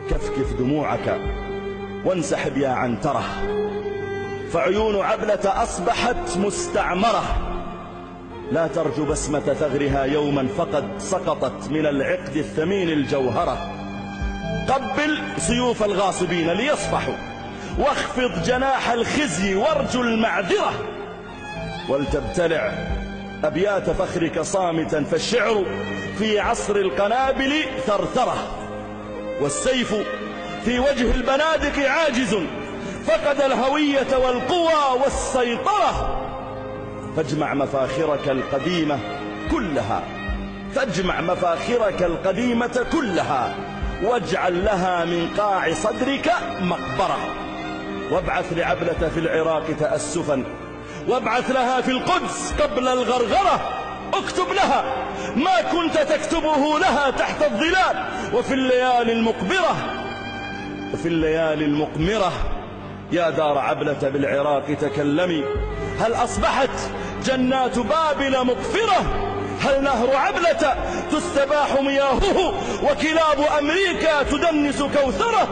كفكف دموعك وانسحب يا عنترة، فعيون عبلة أصبحت مستعمرة. لا ترجو بسمة ثغرها يوما فقد سقطت من العقد الثمين الجوهرة. قبل سيوف الغاصبين ليصفحوا، واخفض جناح الخزي وارجو المعذرة، ولتبتلع أبيات فخرك صامتا، فالشعر في عصر القنابل ثرثرة، والسيف في وجه البنادق عاجز، فقد الهوية والقوى والسيطرة. فاجمع مفاخرك القديمة كلها، فاجمع مفاخرك القديمة كلها، واجعل لها من قاع صدرك مقبرة. وابعث لعبلة في العراق تأسفا، وابعث لها في القدس قبل الغرغرة. اكتب لها ما كنت تكتبه لها تحت الظلال، وفي الليالي المقبرة، وفي الليالي المقمرة. يا دار عبلة بالعراق تكلمي، هل أصبحت جنات بابل مقفرة؟ هل نهر عبلة تستباح مياهه، وكلاب أمريكا تدنس كوثرة؟